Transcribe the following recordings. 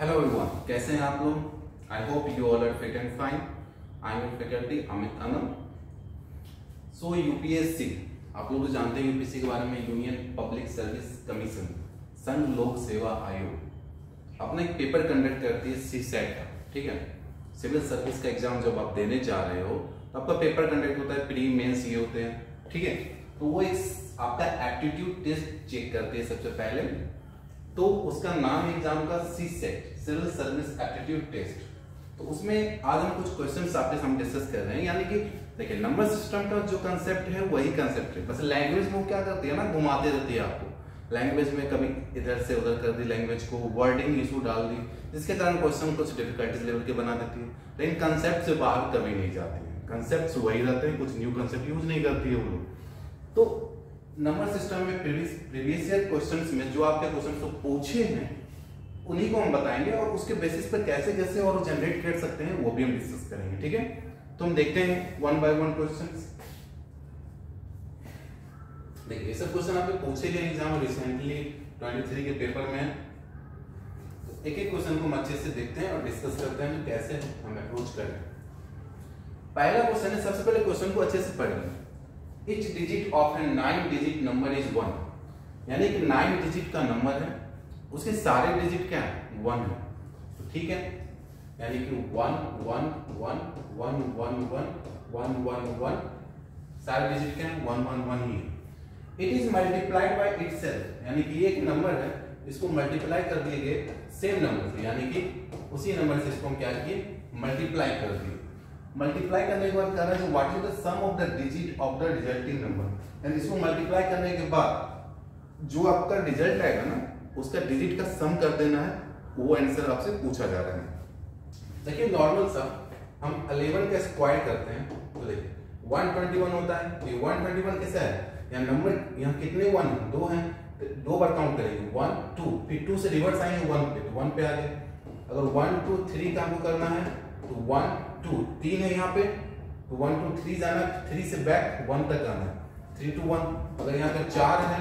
Hello everyone, कैसे हैं आप लोग। I hope you all are fit and fine. I am faculty Amit Anam. So UPSC, आप लोग तो जानते हैं यूपीएससी के बारे में। यूनियन पब्लिक सर्विस कमीशन, संघ लोक सेवा आयोग अपना एक पेपर कंडक्ट करती है सीसेट का। ठीक है, सिविल सर्विस का एग्जाम जब आप देने जा रहे हो तो आपका पेपर कंडक्ट होता है, प्री मेंस ये होते हैं। ठीक है, तो वो एक आपका एप्टीट्यूड टेस्ट चेक करते हैं सबसे पहले। तो उसका नाम एग्जाम का CSAT, civil service aptitude test. तो उसमें आज हम कुछ क्वेश्चंस आपके सामने डिस्कस कर रहे हैं। यानी कि देखिए, नंबर सिस्टम का जो कंसेप्ट है वही कंसेप्ट है, बस लैंग्वेज में वो क्या करती है ना, घुमाते रहती है आपको। लैंग्वेज में कभी इधर से उधर कर दी, लैंग्वेज को वर्डिंग इशू डाल दी, जिसके कारण क्वेश्चन कुछ डिफिकल्टीज लेवल के बना देती है, लेकिन कंसेप्ट से बाहर कभी नहीं जाती है। कंसेप्ट वही रहते हैं, कुछ न्यू कंसेप्ट यूज नहीं करती है वो लोग। तो नंबर सिस्टम में प्रीवियस ईयर क्वेश्चंस में जो आपके क्वेश्चन तो पूछे हैं उन्हीं को हम बताएंगे, और उसके बेसिस पर कैसे कैसे और जनरेट कर सकते हैं वो भी हम डिस्कस करेंगे। ठीक है, तो हम देखते हैं वन बाय वन क्वेश्चंस। देखिए, ये सब क्वेश्चन आपके पूछे गए एग्जाम रिसेंटली 23 के पेपर में। तो एक एक क्वेश्चन को हम अच्छे से देखते हैं और डिस्कस करते हैं कैसे हम अप्रोच करें। पहला क्वेश्चन है, सबसे पहले क्वेश्चन को अच्छे से पढ़ेंगे। Each digit of a 9 digit number is 1, यानी कि 9 डिजिट का नंबर है, उसके सारे डिजिट क्या है, 1 है। तो ठीक है, यानी कि 1 1 1 1 1 1 1 1 1, सारे डिजिट क्या है, 1 1 1 ही है। It is multiplied by itself, यानी कि एक नंबर है, इसको मल्टीप्लाई कर दिए गए सेम नंबर से, यानी कि उसी नंबर से इसको हम क्या किए, मल्टीप्लाई कर दिए। मल्टीप्लाई करने के बाद करना है what is the sum of the digit of the resulting number, यानी इसको मल्टीप्लाई करने के बाद जो आपका रिजल्ट आएगा ना, उसका डिजिट का सम कर देना है। वो आंसर आपसे पूछा जा रहा है। देखिए, नॉर्मल सा हम 11 का स्क्वायर करते हैं तो देखिए 121 होता है। ये 121 कैसा है, यहाँ नंबर, यहाँ कितने 1 है, 2 हैं, तो 2 बार काउंट करेंगे, 1 2, फिर 2 से रिवर्स आएंगे 1 पे, तो 1 पे आ गए। अगर 1 2 3 का हमको करना है तो 1 2 3 है यहाँ पे, तो 1 2 3 जाना, 3 से बैक 1 तक आना है, 3 to 1। अगर यहाँ पे 4 है,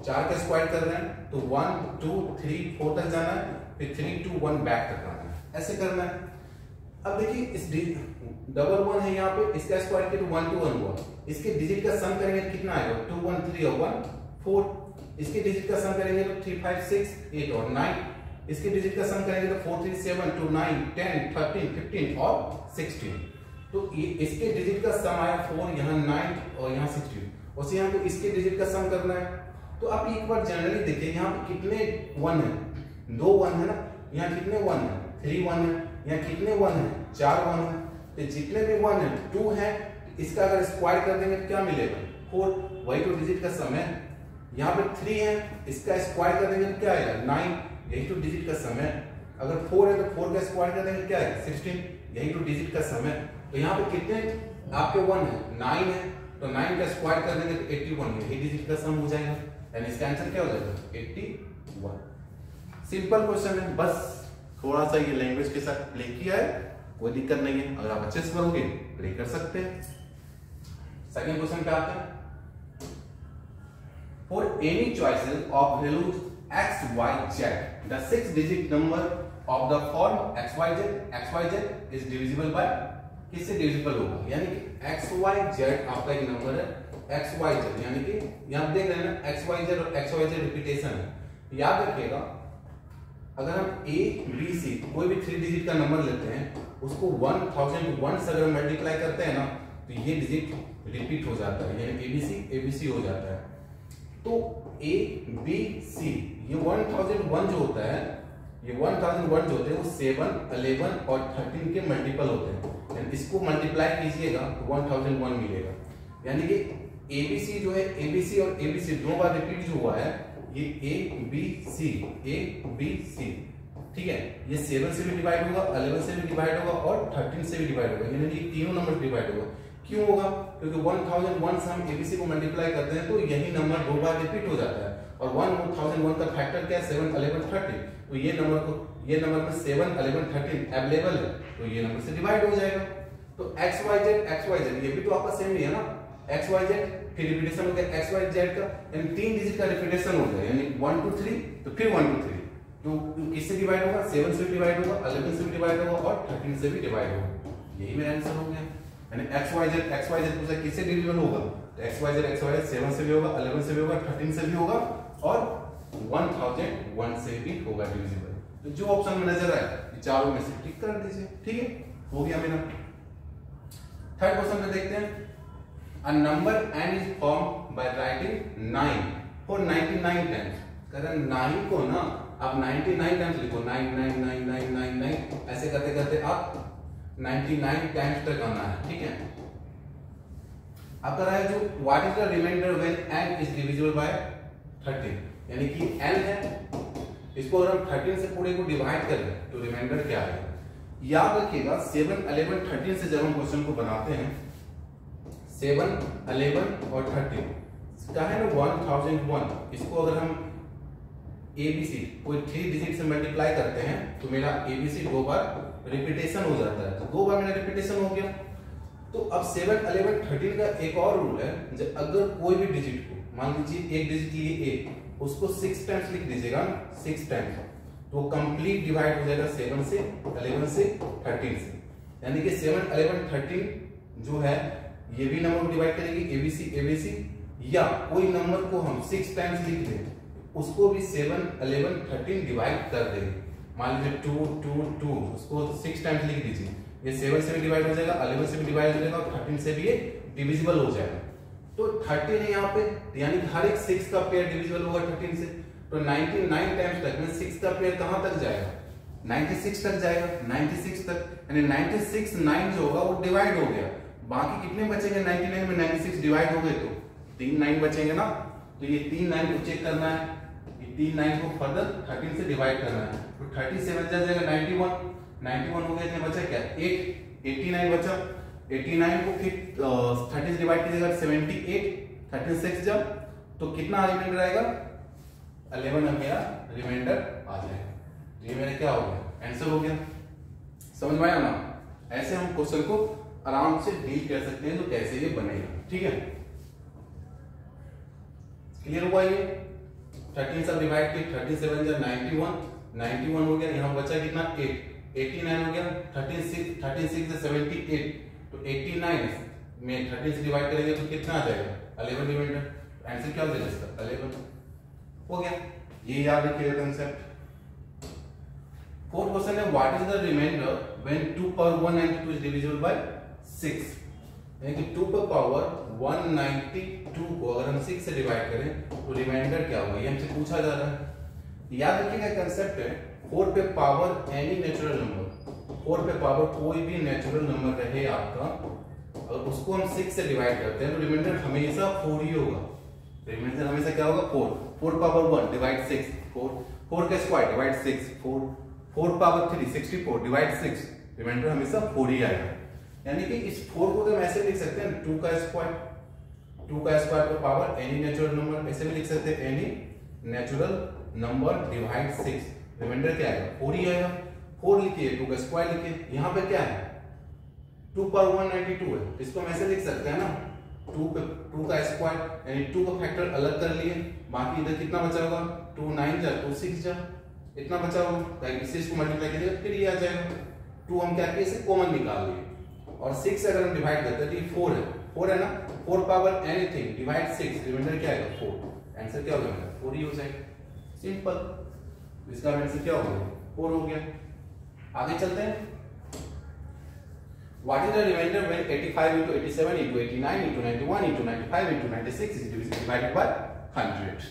4 का स्क्वायर कर रहे हैं तो 1 2 3 4 तक जाना है, फिर 3 to 1 बैक तक आना है, ऐसे करना है। अब देखिए, इस डबल 1 है यहाँ पे, इसका स्क्वायर किया तो 1 to 1 हुआ। इसके डिजिट का सम करेंगे कितना आएगा, 2 1 3 और 1 4। इसके डिजिट का सम करेंगे तो 3 5 6 8 और 9। इसके डिजिट का सम करेंगे तो 4 3 7 2 9 10 13 15 और 16। तो इसके डिजिट का सम आया 4, यहाँ 9 और यहाँ 16। और यहाँ तो इसके डिजिट का सम करना है। तो आप एक बार जनरली देखिए, यहाँ पे कितने 1 है, 2 1 है ना, यहाँ कितने 1 है, 3 1 है, यहाँ कितने 1 है, 4 1 है। तो जितने भी 1 है, 2 है, इसका अगर स्क्वायर कर देंगे तो क्या मिलेगा, 4, वही तो डिजिट का सम है। यहाँ पे 3 है, इसका स्क्वायर कर देंगे तो क्या आएगा, 9, यही तो डिजिट का सम है। अगर 4 है तो 4 का स्क्वायर कर देंगे क्या है, 16, यही तो डिजिट का सम है। तो यहाँ पे कितने आपके 1 है, 9 है, तो 9 का स्क्वायर कर देंगे तो 81, यही डिजिट का सम हो जाएगा, यानी इसका आंसर क्या हो जाएगा, 81। सिंपल क्वेश्चन है, बस थोड़ा सा ये लैंग्वेज के साथ प्ले किया है, कोई दिक्कत नहीं है। अगर आप अच्छे से करोगे प्ले कर सकते हैं। सेकंड क्वेश्चन पे आते हैं। For any choices of values x y z, the 6-digit number of the form xyz is divisible by, किससे डिविजिबल होगा, यानी कि xyz आपका एक नंबर है, xyz यानी कि यहां देख रहे हैं ना, xyz और xyz रिपीटेशन है। याद रखिएगा, अगर हम a b c कोई भी 3 डिजिट का नंबर लेते हैं, उसको 1001 से अगर मल्टीप्लाई करते हैं ना, तो ये डिजिट रिपीट हो जाता है, यानी abc हो जाता है। तो a b c, ये 1001 जो होता है, ये 1001 जो होते हैं वो 7 11 और 13 के मल्टीपल होते हैं, यानी इसको मल्टीप्लाई कीजिएगा तो 1001 मिलेगा। यानी कि abc जो है, abc और abc 2 बार रिपीट जो हुआ है, ये abc, ठीक है, ये 7 से भी डिवाइड होगा, 11 से भी डिवाइड होगा और 13 से भी डिवाइड होगा, यानी कि तीनों नंबर डिवाइड होगा। क्यों होगा, क्योंकि 1001 से हम abc को मल्टीप्लाई करते हैं तो यही नंबर 2 बार रिपीट हो जाता है, और 1001 का फैक्टर क्या है, 7 11 13। तो ये नंबर में 7 11 13 अवेलेबल है, तो ये नंबर से डिवाइड हो जाएगा। तो xyz ये भी तो आपका सेम ही है ना, xyz फिर रिपीटेशन हो गया xyz का, यानी 3 डिजिट का रिपीटेशन हो गया, यानी 1 2 3, तो फिर 1 2 3, तो किससे डिवाइड होगा? 7 से डिवाइड होगा, 11 से डिवाइड होगा और 13 से भी डिवाइड होगा। यही मेरा आंसर हो गया। यानी XYZ पूछा किससे डिविजिबल होगा, तो XYZ 7 से भी होगा, 11 से भी होगा, 13 से भी होगा और 1001 से भी होगा डिविजिबल। तो जो ऑप्शन में नजर आए चारों में से टिक कर दीजिए। ठीक है, हो गया मेरा। थर्ड क्वेश्चन में देखते हैं, a number n is formed by writing 9 for 99 times। कह रहा 9 को ना आप 99 टाइम्स लिखो, 9 ऐसे करते करते आप 99 टाइम्स तक आना है। ठीक है, अब कर रहा है जो what is the remainder when n is divisible by 13, यानी कि n है, इसको अगर हम 13 से पूरे को डिवाइड कर लें तो रिमाइंडर क्या आएगा। याद रखिएगा 7, 11, 13 से जब हम क्वेश्चन को बनाते हैं, 7, 11 और 13 क्या है ना 1001, इसको अगर हम ABC कोई 3 डिजिट से मल्टीप्लाई करते हैं तो मेरा ABC 2 बार रिपीटेशन हो जाता है, तो 2 बार मेरा रिपीटेशन हो गया। तो अब 7, 11, 13 का एक और रूल है, जब अगर कोई भी डिजिट को मान लीजिए एक डिजिट लिए A, उसको 6 टाइम्स लिख दीजिएगा, 6 टाइम्स, तो कंप्लीट डिवाइड हो जाएगा 7 से, 11 से, 13 से। यानी कि 7, 11, 13 जो है ये भी नंबर को डिवाइड करेगी ABC, या कोई नंबर को हम 6 टाइम्स लिख दें उसको भी 7, 11, 13 डिवाइड कर देंगे। मान लीजिए 2, 2, 2, उसको 6 टाइम्स लिख दीजिए, ये 7 से भी डिवाइड हो जाएगा, 11 से भी डिवाइड हो जाएगा और 13 से भी ये डिविजिबल हो जाएगा। तो 13 है यहाँ पे, यानी हर एक 6 का पेयर डिविजिबल होगा 13 से, तो 99 टाइम्स तक में 6 का पेयर कहां तक जाएगा, 96 तक जाएगा, 96 तक, यानी 96 9 जो होगा वो डिवाइड हो गया। बाकी कितने बचेंगे 99 में, 96 डिवाइड हो गए तो 3 9 बचेंगे ना, तो ये 3 9 को चेक करना है, ये 3 9 को फर्दर 13 से डिवाइड करना है, तो 37 जाएगा 91 हो गया, इतने बचा क्या 8, 89 बचा, 89 को फिर 30 से डिवाइड कीजिएगा 78, 36 जब, तो कितना रिमाइंडर आएगा 11 मेरा रिमाइंडर आ जाएगा। ये मेरा क्या हो गया, आंसर हो गया। समझ में आया ना? ऐसे हम क्वेश्चन को आराम से डील कर सकते हैं, तो कैसे ये बनेगा। ठीक है, क्लियर हुआ ये? 13 से डिवाइड किया, 37 जा 91 हो गया, यहाँ बचा कितना 8, 89 हो गया, 36 से 78, तो 89 में 13 से डिवाइड करेंगे तो कितना आ जाएगा 11 रिमाइंडर। आंसर क्या हो जाएगा इसका 11 हो गया। ये याद रखिएगा कंसेप्ट। फोर्थ क्वेश्चन है what is the remainder when 2 power 192 is divisible by 6, यानी कि 2 पर पावर 192 को अगर हम 6 से डिवाइड करें तो रिमाइंडर क्या होगा, ये हमसे पूछा जा रहा है। याद रखिएगा कंसेप्ट है 4 पे पावर एनी नेचुरल नंबर, 4 पे पावर कोई भी नेचुरल नंबर रहे आपका, और उसको हम 6 से डिवाइड करते हैं तो रिमाइंडर हमेशा 4 ही होगा। रिमाइंडर हमेशा क्या होगा 4 पावर 1 डिवाइड 6, 4 का square divide 6, 4 power 3 64 divide 6, remainder हमेशा 4 ही आएगा। यानी कि इस 4 को तो हम ऐसे लिख सकते हैं 2 का स्क्वायर पर पावर एनी नेचुरल नंबर, ऐसे भी लिख सकते हैं any natural number divide 6, remainder क्या आएगा 4 ही आएगा। 4 लिखिए, 2 का स्क्वायर लिखिए, यहाँ पे क्या है 2 पावर 192 है, इसको हम ऐसे लिख सकते हैं ना 2 का स्क्वायर, यानी 2 का फैक्टर अलग कर लिए, बाकी इधर कितना बचा होगा 2 9 जा 2 6 जा, इतना बचा होगा, इसे इसको मल्टीप्लाई कीजिएगा फिर ये आ जाएगा। 2 हम क्या किए इसे कॉमन निकाल लिए, और 6 से अगर हम डिवाइड करते हैं तो ये 4 है ना, 4 पावर एनीथिंग डिवाइड 6, रिमाइंडर क्या आएगा 4, आंसर क्या हो गया 4 ही हो जाएगा। सिंपल, इसका आंसर क्या हो गया 4 हो गया। आगे चलते हैं, what is the remainder when 85 into 87 into 89 into 91 into 95 into 96 is divided by 100,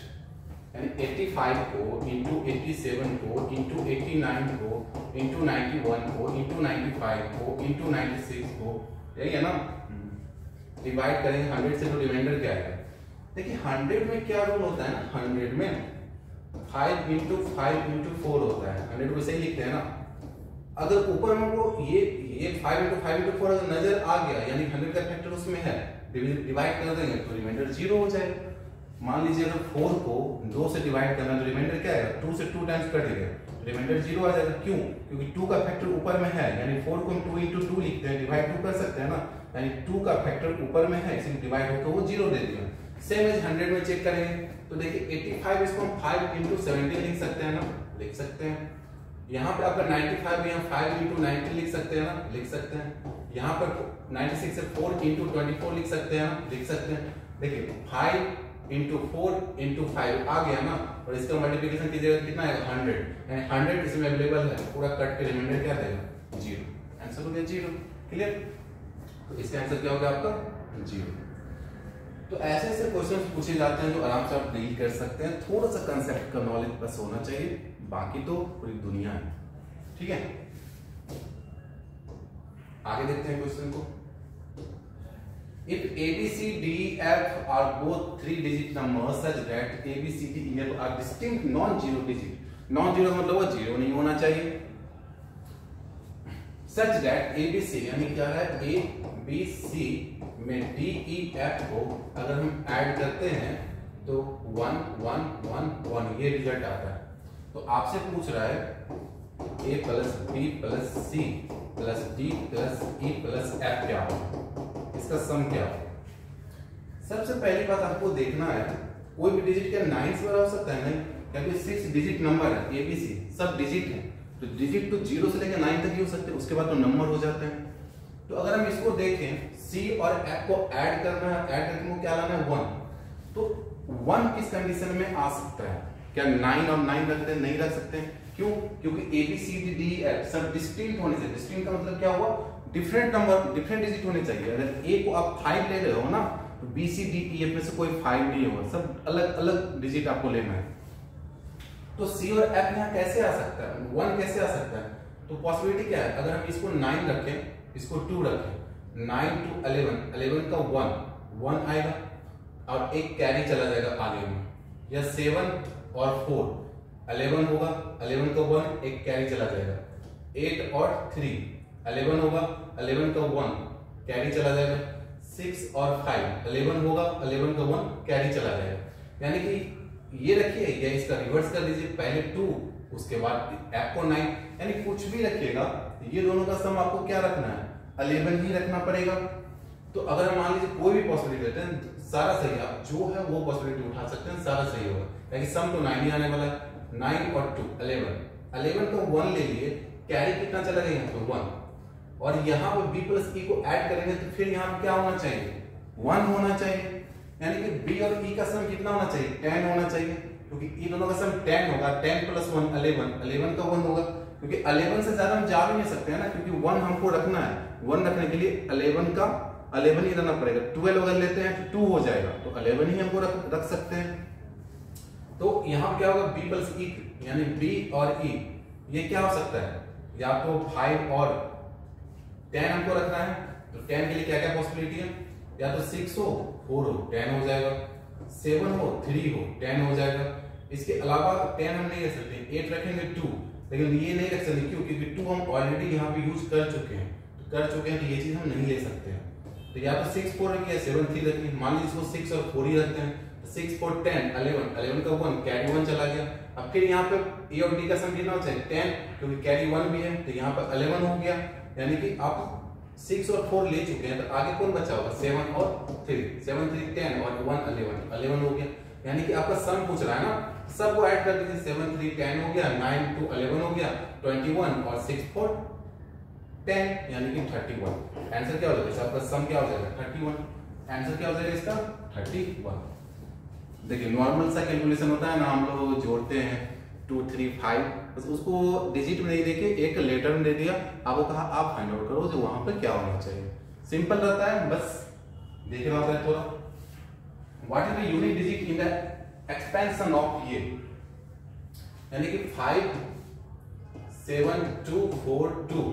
यानी 85 को into 87 को into 89 को into 91 को into 95 को into 96 को, यही है ना, डिवाइड करेंगे 100 से तो रिमाइंडर क्या आएगा। देखिए 100 में क्या रूल होता है ना, 100 में 5 into 5 into 4 होता है, 100 को सही लिखते हैं ना। अगर ऊपर हमको ये 5 into 5 into 4 अगर नजर आ गया, यानी 100 का फैक्टर उसमें है, डिवाइड कर देंगे तो रिमाइंडर 0 हो जाएगा। मान लीजिए अगर 4 को 2 से डिवाइड करना तो रिमाइंडर क्या आएगा 2 से 2 टाइम्स कटेगा, रिमाइंडर 0 आ जाएगा। क्यों? क्योंकि 2 का फैक्टर ऊपर में है, यानी 4 को हम 2 into 2 लिखते हैं, डिवाइड 2 कर सकते हैं ना, यानी 2 का फैक्टर ऊपर में है, इसलिए डिवाइड होकर वो 0 दे दिया। सेम एज 100 में चेक करेंगे तो देखिए 85 इसको हम 5 into 17 लिख सकते हैं ना, लिख सकते हैं। यहाँ पे आपका 95 यहाँ 5 into 90 लिख सकते हैं ना, लिख सकते हैं। यहाँ पर 96 से 4 into 24 लिख सकते हैं ना, लिख सकते हैं। देखिए 5 into 4 into 5 आ गया ना, और इसका मल्टीप्लिकेशन कीजिएगा कितना है 100, यानी 100 इसमें अवेलेबल है, पूरा कट के रिमाइंडर क्या देगा 0, आंसर हो गया 0। क्लियर? तो इसका आंसर क्या होगा आपका 0। तो ऐसे ऐसे क्वेश्चंस पूछे जाते हैं जो आराम से आप डील कर सकते हैं, थोड़ा सा कंसेप्ट का नॉलेज बस होना चाहिए, बाकी तो पूरी दुनिया है। ठीक है, आगे देखते हैं क्वेश्चन को। If ABCDEF are both 3-digit numbers such that ABCDEF are distinct non-zero digit, non-zero मतलब वो जीरो नहीं होना चाहिए, such that ABC यानी क्या है ABC में DEF को अगर हम ऐड करते हैं तो 1 1 1 1 ये रिजल्ट आता है। तो आपसे पूछ रहा है A plus B plus C plus D plus E plus F क्या हो, इसका सम क्या हो। सबसे पहली बात आपको देखना है कोई भी डिजिट क्या 9 से बड़ा हो सकता है, नहीं, क्योंकि 6 डिजिट नंबर है ABC, सब डिजिट है, तो डिजिट तो 0 से लेकर 9 तक ही हो सकते हैं, उसके बाद तो नंबर हो जाते हैं। तो अगर हम इसको देखें C और F को ऐड करना है, ऐड करके वो क्या लाना है 1, तो 1 किस कंडीशन में आ सकता है, क्या 9 और 9 रखते हैं, नहीं रख सकते हैं, क्यों, क्योंकि ABCDEF सब डिस्टिंक्ट होने से, डिस्टिंक्ट का मतलब क्या हुआ डिफरेंट नंबर, डिफरेंट डिजिट होने चाहिए। अगर A को आप 5 ले रहे हो ना तो BCDEF में से कोई 5 नहीं होगा, सब अलग अलग डिजिट आपको लेना है। तो C और F यहाँ कैसे आ सकता है, 1 कैसे आ सकता है, तो पॉसिबिलिटी क्या है, अगर हम इसको 9 रखें, इसको 2 रखें, 9 to 11, 11 का 1 आएगा और एक कैरी चला जाएगा आगे में, या 7 और 4 11 होगा, 11 का 1 एक कैरी चला जाएगा, 8 और 3 11 होगा, 11 का 1 कैरी चला जाएगा, 6 और 5 11 होगा, 11 का 1 कैरी चला जाएगा। यानी कि ये रखिए या इसका रिवर्स कर दीजिए, पहले 2 उसके बाद F को 9, यानी कुछ भी रखिएगा ये दोनों का सम आपको क्या रखना है 11 ही रखना पड़ेगा। तो अगर हम मान लीजिए कोई भी पॉसिबिलिटी लेते हैं, सारा सही, आप जो है वो पॉसिबिलिटी उठा सकते हैं, सारा सही होगा, क्योंकि सम तो 9 ही आने वाला है। 9 और 2 11 का 1 ले लिए, कैरी कितना चला गया यहाँ पे 1, और यहाँ पे B प्लस E को ऐड करेंगे तो फिर यहाँ पे क्या होना चाहिए 1 होना चाहिए, यानी कि B और E का सम कितना होना चाहिए 10 होना चाहिए, क्योंकि E दोनों का सम 10 होगा, 10 प्लस 1 11, 11 का 1 होगा, क्योंकि 11 से ज्यादा हम जा भी नहीं सकते हैं ना, क्योंकि 1 हमको रखना है, 1 रखने के लिए 11 का 11 ही रहना पड़ेगा। 12 अगर लेते हैं तो 2 हो जाएगा, तो 11 ही हमको रख सकते हैं। तो यहाँ क्या होगा B प्लस E, यानी B और E ये क्या हो सकता है, या तो 5 और 10 हमको रखना है, तो 10 के लिए क्या क्या पॉसिबिलिटी है, या तो 6 हो 4 हो 10 हो जाएगा, 7 हो 3 हो 10 हो जाएगा। इसके अलावा 10 हम नहीं रख सकते, 8 रखेंगे 2, लेकिन ये नहीं रख सकते, क्यों, क्योंकि 2 हम ऑलरेडी यहाँ पे यूज कर चुके हैं, तो ये चीज हम नहीं ले सकते हैं। तो या तो 6 4 रखिए, 7 3 रखिए, मान लीजिए इसको 6 और 4 ही रखते हैं, तो 6 4 10 11 का 1 कैरी 1 चला गया। अब फिर यहाँ पे A और D का सम कितना हो जाएगा 10, क्योंकि कैरी 1 भी है, तो यहाँ पर 11 हो गया, यानी कि आप 6 और 4 ले चुके हैं, तो आगे कौन बचा होगा 7 और 3, 7 3 10 और 1 11 हो गया, यानी कि आपका सम पूछ रहा है ना, सबको ऐड कर दीजिए, 7 3 10 हो गया, 9 2 11 हो गया, 21 और 6 4 10, यानी कि 31। आंसर क्या हो जाएगा, आपका सम क्या हो जाएगा 31, आंसर क्या हो जाएगा इसका 31। देखिए नॉर्मल सा कैलकुलेशन होता है ना, हम लोग जोड़ते हैं 2 3 5, बस उसको डिजिट में नहीं देके एक लेटर में दे दिया, आपको कहा आप फाइंड आउट करो जो वहां पर क्या होना चाहिए, सिंपल रहता है, बस देख रहा होता है थोड़ा। What is the unit digit in the expansion of ये, यानी कि 5 7 2 4 2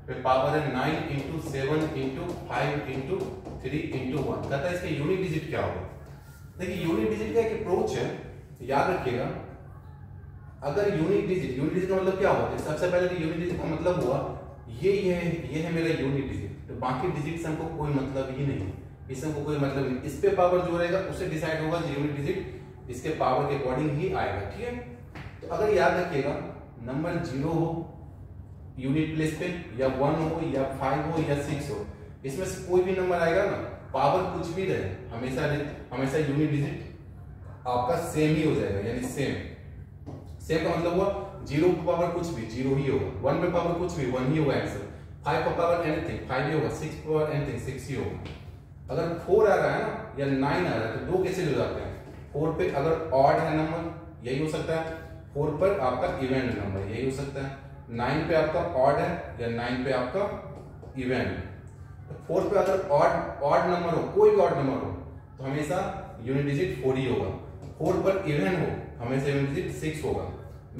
पे पावर है 9 इंटू 7 इंटू 5 इंटू 3 इंटू 1, कहता है इसका यूनिट डिजिट क्या होगा। देखिए यूनिट डिजिट का एक अप्रोच है, याद रखिएगा, अगर यूनिट डिजिट का मतलब क्या होता है, सबसे पहले तो यूनिट डिजिट का मतलब हुआ ये है मेरा यूनिट डिजिट, तो बाकी डिजिट से हमको कोई मतलब ही नहीं, इससे हमको कोई मतलब नहीं, इस पे पावर जो रहेगा उससे डिसाइड होगा यूनिट डिजिट इसके पावर के अकॉर्डिंग ही आएगा, ठीक है। तो अगर याद रखिएगा नंबर 0 हो यूनिट प्लेस पे, या 1 हो या 5 हो या 6 हो, इसमें से कोई भी नंबर आएगा ना पावर कुछ भी रहे, हमेशा यूनिट डिजिट आपका सेम ही हो जाएगा, यानी सेम का मतलब हुआ 0 पे पावर कुछ भी 0 ही होगा, 1 पे पावर कुछ भी 1 ही होगा आंसर, 5 पे पावर एनीथिंग 5 ही होगा, 6 पे पावर एनीथिंग 6 ही होगा। अगर 4 आ रहा है ना या 9 आ रहा है तो 2 कैसे हो जाते हैं, 4 पे अगर ऑड है नंबर यही हो सकता है, 4 पर आपका इवेंट नंबर यही हो सकता है, 9 पे आपका ऑड है या 9 पे आपका इवेंट। 4 पे अगर ऑड नंबर हो, कोई भी ऑड नंबर हो तो हमेशा यूनिट डिजिट 4 ही होगा, 4 पर इवेंट हो हमेशा यूनिट डिजिट 6 होगा,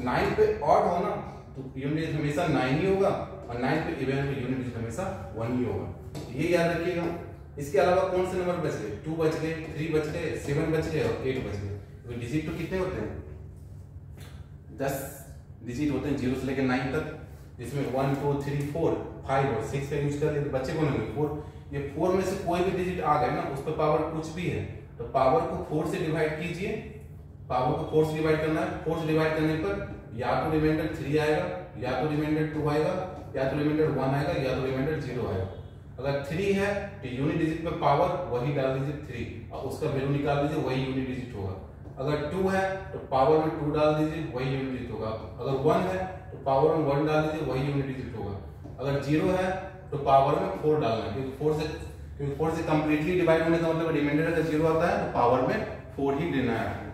9 पे ऑड हो ना तो यूनिट डिजिट हमेशा 9 ही होगा, और 9 पे इवेंट हो यूनिट डिजिट हमेशा 1 ही होगा। ये याद रखिएगा। इसके अलावा कौन से नंबर बच गए, 2 बच गए, 3 बच गए, 7 बच गए और 8 बच गए। तो डिजिट तो कितने होते हैं, 10 डिजिट होते हैं 0 से लेकर 9 तक, जिसमें 1 2 3 4 5 और 6 का यूज कर लिए तो बच्चे कौन होंगे 4। ये 4 में से कोई भी डिजिट आ गए ना उस पर पावर कुछ भी है तो पावर को 4 से डिवाइड कीजिए, पावर को 4 से डिवाइड करना है, 4 से डिवाइड करने पर या तो रिमाइंडर 3 आएगा, या तो रिमाइंडर 2 आएगा, या तो रिमाइंडर 1 आएगा, या तो रिमाइंडर 0 आएगा। अगर 3 है तो यूनिट डिजिट पे पावर वही डाल दीजिए 3 और उसका वैल्यू निकाल दीजिए, वही यूनिट डिजिट होगा। अगर 2 है तो पावर में 2 डाल दीजिए, वही यूनिट डिजिट होगा। अगर 1 है तो पावर में 1 डाल दीजिए, वही यूनिट डिजिट होगा। अगर 0 है तो पावर में 4 डालना है, क्योंकि 4 से कंप्लीटली डिवाइड होने का मतलब रिमाइंडर अगर 0 आता है तो पावर में 4 ही देना है।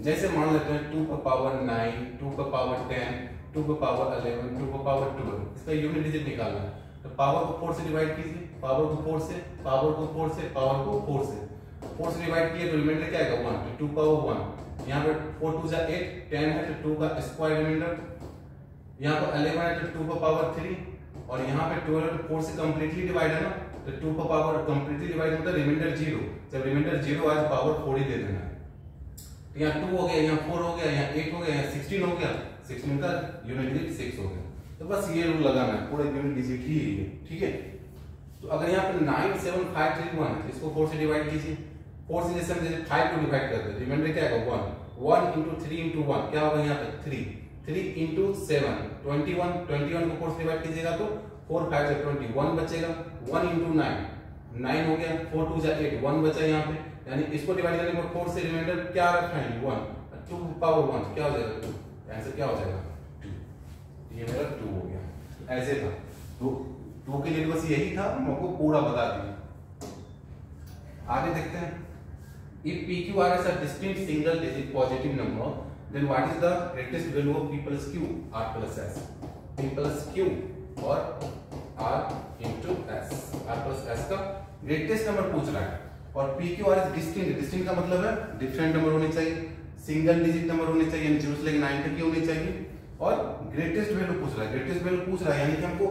जैसे मान लेते हैं 2 का पावर 9, 2 का पावर 10, 2 का पावर 11, 2 का पावर 12, इसका यूनिट डिजिट निकालना है तो पावर को 4 से डिवाइड कीजिए, पावर को 4 से, पावर को 4 से, पावर को 4 से, 4 से डिवाइड किए तो रिमाइंडर क्या आएगा 1, तो 2 पावर 1, यहाँ पर 4 2 जा 8, 10 है तो 2 का स्क्वायर रिमाइंडर, यहाँ पर 11 है तो 2 का पावर 3, और यहाँ पे 12 है तो 4 से कंप्लीटली डिवाइड है ना तो 2 का पावर कंप्लीटली डिवाइड मतलब रिमाइंडर 0, जब रिमाइंडर 0 आए पावर 4 ही दे देना है। तो यहाँ 2 हो गया, यहाँ 4 हो गया, यहाँ 8 हो गया, यहाँ 16 हो गया, 16 का यूनिट डिजिट 6 हो गया। तो बस ये रूल लगाना है, पूरा यूनिट डिजिट ही है, ठीक है। तो अगर यहाँ पे 9 7 5 3 1 है, इसको 4 से डिवाइड कीजिए, 4 से जैसे हम जैसे 5 को डिवाइड करते हैं रिमाइंडर क्या आएगा 1 into 3 into 1 क्या होगा यहाँ पे 3 into 7 21 को 4 से डिवाइड कीजिएगा तो 4 5 से 21 बचेगा, 1 into 9 हो गया, 4 2 जा 8 1 बचा यहाँ पे, यानी इसको डिवाइड करने पर 4 से रिमाइंडर क्या रखा है 1, 2 पावर 1 क्या हो जाएगा 2, आंसर क्या हो जाएगा 2, ये मेरा 2 हो गया। ऐसे था तो 2 के लिए बस यही था, हम आपको पूरा बता दिया। आगे देखते हैं, if PQ are a distinct single digit positive number then what is the greatest value of P plus Q R plus S, P plus Q और R into S, R plus S का greatest number पूछ रहा है और PQ R distinct का मतलब है different number होने चाहिए, सिंगल डिजिट नंबर होने चाहिए, यानी 0 से लेकर 9 तक की होनी चाहिए, और ग्रेटेस्ट वैल्यू पूछ रहा है, ग्रेटेस्ट वैल्यू पूछ रहा है यानी कि हमको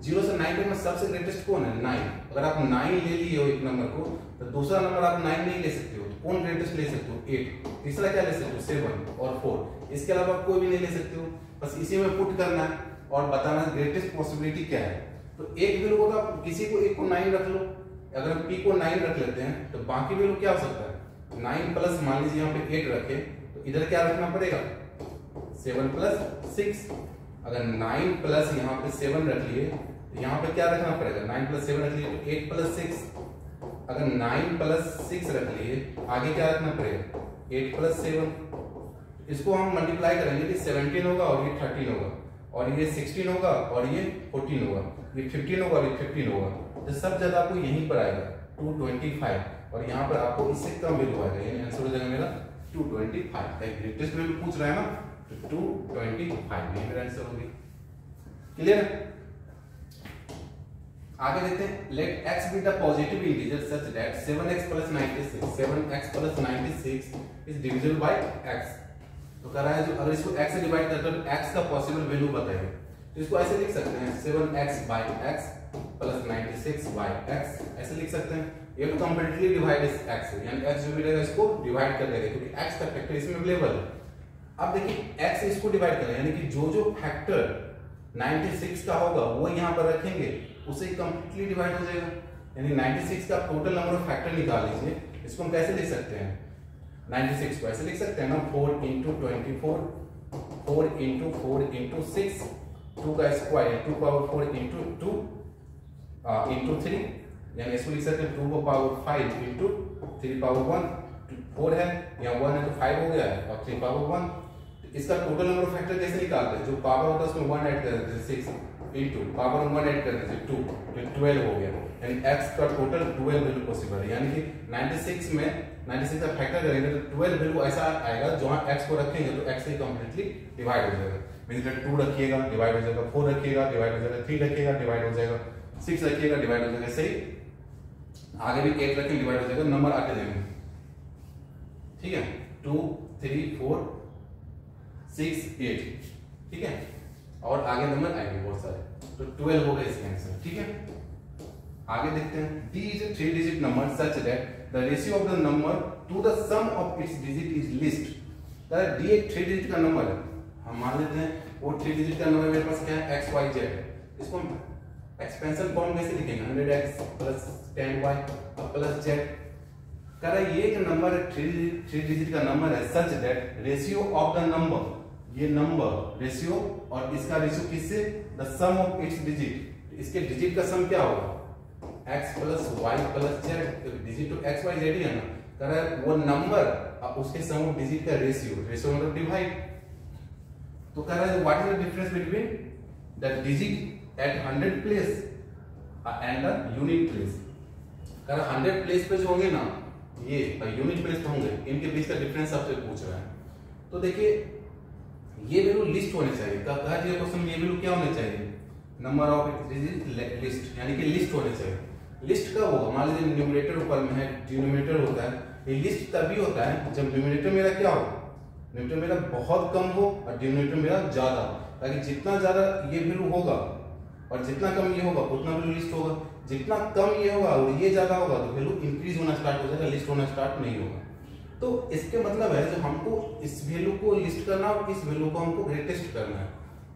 0 से 9 तक में सबसे ग्रेटेस्ट कौन है 9। अगर आप 9 ले लिए हो एक नंबर को तो दूसरा नंबर आप 9 नहीं ले सकते हो, तो कौन ग्रेटेस्ट ले सकते हो 8, तीसरा क्या ले सकते हो 7 और 4, इसके अलावा आप कोई भी नहीं ले सकते हो। बस इसी में पुट करना है और बताना है ग्रेटेस्ट पॉसिबिलिटी क्या है। तो एक वैल्यू को आप किसी को एक को 9 रख लो, अगर हम P को 9 रख लेते हैं तो बाकी वैल्यू क्या हो सकता है 9 प्लस मान लीजिए यहाँ पे 8 रखे तो इधर क्या रखना पड़ेगा 7 प्लस 6, अगर 9 प्लस यहाँ पे 7 रख लिए तो यहाँ पे क्या रखना पड़ेगा 9 प्लस 7 रख लिए तो 8 प्लस 6, अगर 9 प्लस 6 रख लिए आगे क्या रखना पड़ेगा 8 प्लस 7, इसको हम मल्टीप्लाई करेंगे कि 17 होगा और ये 13 होगा और ये 16 होगा और ये 14 होगा, ये 15 होगा और ये 15 होगा, तो सब जगह आपको यहीं पर आएगा 225 और यहाँ पर आपको इससे कम वैल्यू आएगा, यानी आंसर हो जाएगा मेरा 225। ग्रेटेस्ट वैल्यू पूछ रहा है ना तो 225 ये मेरा आंसर होगी। क्लियर? आगे देखते हैं, late x be the positive integer such that 7x plus 96 is divisible by x। तो कह रहा है जो अगर इसको x से डिवाइड करते हैं तो x का पॉसिबल वैल्यू बताइए, तो इसको ऐसे लिख सकते हैं 7x by x plus 96 by x, ऐसे लिख सकते हैं। ये तो कंप्लीटली डिवाइड इस x से, यानी x जो मिलेगा इसको डिवाइड कर देगा क्योंकि x का फैक्टर इसमें अवेलेबल है। अब देखिए x इसको डिवाइड करें, यानी कि जो फैक्टर 96 का होगा वो यहाँ पर रखेंगे उसे कंप्लीटली डिवाइड हो जाएगा, यानी 96 का टोटल नंबर ऑफ फैक्टर निकाल लीजिए। इसको हम कैसे लिख सकते हैं 96 को ऐसे लिख सकते हैं ना 4 into 24, 4 into 4 into 6, 2 का स्क्वायर 2 पावर 4 into 2 into 3, यानी इसको लिख सकते हैं 2 को पावर 5 इंटू 3 पावर 1 4 है, यहाँ 1 है तो 5 हो गया है और 3 पावर 1। तो इसका टोटल नंबर ऑफ फैक्टर कैसे निकालते हैं, जो पावर होता है उसमें 1 ऐड कर देते हैं 6 इंटू पावर 1 ऐड कर देते हैं 2 तो 12 हो गया, यानी x का टोटल 12 वैल्यू पॉसिबल है। यानी कि 96 में 96 का फैक्टर करेंगे तो 12 वैल्यू ऐसा आएगा जहां x को रखेंगे तो x से कंप्लीटली डिवाइड हो जाएगा। मींस 2 रखिएगा डिवाइड हो जाएगा, 4 रखिएगा डिवाइड हो जाएगा, 3 रखिएगा डिवाइड हो जाएगा, 6 रखिएगा डिवाइड हो जाएगा, सही। आगे भी 8 रखेंगे डिवाइड हो जाएगा, नंबर आते जाएंगे, ठीक है। 2 3 4 6 8, ठीक है, और आगे नंबर आएंगे बहुत सारे, तो 12 हो गए इसका आंसर, ठीक है। आगे देखते हैं, d is a 3 digit number such that the ratio of the number to the sum of its digit is least। तो d एक 3 डिजिट का नंबर है, हम मान लेते हैं वो 3 डिजिट का नंबर मेरे पास क्या है x y z है। इसको हम एक्सपेंशन फॉर्म कैसे लिखेंगे, 100x plus 10y plus z। कह रहा है ये एक नंबर है 3 डिजिट का नंबर है such that ratio of the number, ये नंबर रेशियो और इसका रेशियो किससे, the sum of its digit, इसके डिजिट का सम क्या होगा x plus y plus z, digit तो x y z ही है ना। कह रहा है वो नंबर अब उसके सम ऑफ डिजिट का रेशियो, रेशियो मतलब डिवाइड। तो कह रहा है what is the difference between the digit at 100 place and the unit place. कह रहा 100 प्लेस पे जो होंगे ना ये यूनिट प्लेस पे होंगे, इनके बीच का डिफरेंस आपसे पूछ रहा है। तो देखिए ये वैल्यू लिस्ट होने चाहिए, कहा दिया क्वेश्चन ये वैल्यू क्या होने चाहिए, नंबर ऑफ डिजिट लिस्ट, यानी कि लिस्ट होने चाहिए। लिस्ट कब होगा, मान लीजिए न्यूमरेटर ऊपर में है, डिनोमिनेटर होता है, ये लिस्ट तभी होता है जब न्यूमरेटर मेरा क्या हो, न्यूमरेटर मेरा बहुत कम हो और डिनोमिनेटर मेरा ज्यादा, ताकि जितना ज्यादा ये वैल्यू होगा और जितना कम ये होगा उतना वैल्यू लिस्ट होगा, जितना कम ये होगा और ये ज्यादा होगा तो वैल्यू इंक्रीज होना स्टार्ट हो जाएगा, लिस्ट होना स्टार्ट नहीं होगा। तो इसके मतलब है जो हमको इस वैल्यू को लिस्ट करना और इस वैल्यू को हमको ग्रेटेस्ट करना है,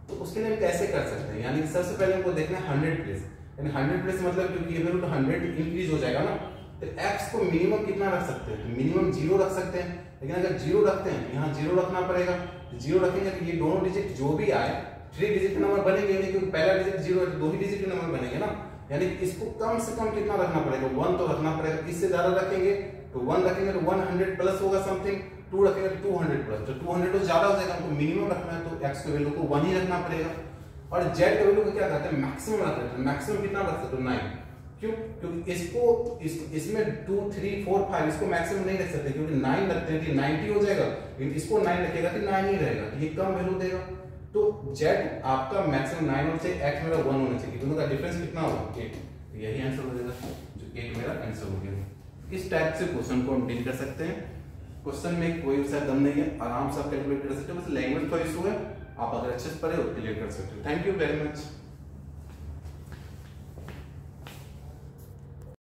तो उसके लिए हम कैसे कर सकते हैं, यानी सबसे पहले हमको देखना है 100 प्लेस, यानी 100 प्लेस मतलब क्योंकि ये वैल्यू तो 100 इंक्रीज हो जाएगा ना, तो x को मिनिमम कितना रख सकते हैं, मिनिमम 0 रख सकते हैं। लेकिन अगर 0 रखते हैं यहाँ 0 रखना पड़ेगा, 0 रखेंगे तो ये दोनों डिजिट जो भी आए 3 डिजिट के नंबर बनेंगे नहीं, क्योंकि पहला डिजिट 0 है तो 2 ही डिजिट के नंबर बनेंगे ना। यानी इसको कम से कम कितना रखना पड़ेगा, 1 तो रखना पड़ेगा। इससे ज्यादा रखेंगे तो 1 रखेंगे तो 100 प्लस होगा समथिंग, 2 रखेंगे तो 200 प्लस, तो 200 तो ज्यादा हो जाएगा, हमको मिनिमम रखना है तो x के वैल्यू को 1 ही रखना पड़ेगा। और z के वैल्यू को क्या करते हैं, मैक्सिमम रखते हैं। मैक्सिमम कितना रख सकते हो, 9। क्यों, क्योंकि इसको इसमें 2 3 4 5 इसको मैक्सिमम नहीं रख सकते, क्योंकि 9 रखते हैं कि 90 हो जाएगा, लेकिन इसको 9 रखेगा कि 9 ही रहेगा, तो ये कम वैल्यू देगा। तो z आपका मैक्सिमम 9 होना चाहिए, x मेरा 1 होना चाहिए, दोनों का डिफरेंस कितना होगा, 8। यही आंसर हो जाएगा, जो 8 मेरा आंसर हो गया। इस टाइप से क्वेश्चन को हम डील कर सकते हैं। क्वेश्चन में कोई सा दम नहीं है, आराम से आप कैलकुलेट कर सकते हो, बस लैंग्वेज का इशू है, आप अगर अच्छे से पढ़े हो क्लियर कर सकते हो। Thank you very much.